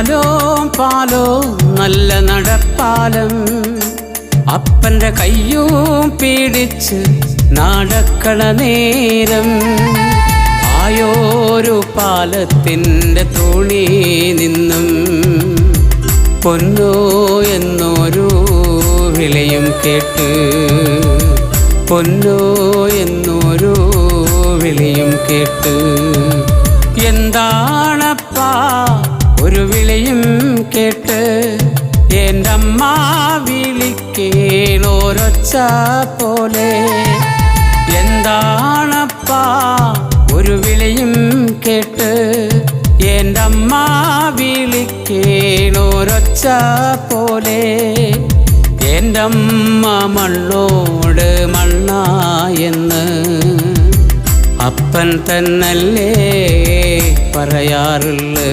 നാലോ പാലോ നല്ല നടപ്പാലം അപ്പൻ്റെ കയ്യും പിടിച്ച് നടക്കണ നേരം ആയോരു പാലത്തിൻ്റെ തോണി നിന്നും പൊന്നോ എന്നൊരു വിളിയും കേട്ട് പൊന്നോ എന്നൊരു വിളിയും കേട്ട് എന്താണപ്പാ ഒരു വിളിയും കേട്ട് എൻ്റെ അമ്മ വിളിക്കേണോരൊച്ച പോലെ എന്താണപ്പാ ഒരു വിളിയും കേട്ട് എൻ്റെ അമ്മ വിളിക്കേണോരൊച്ച പോലെ എൻ്റെ അമ്മ മണ്ണോട് മണ്ണായെന്ന് അപ്പൻ തന്നല്ലേ പറയാറുള്ളു.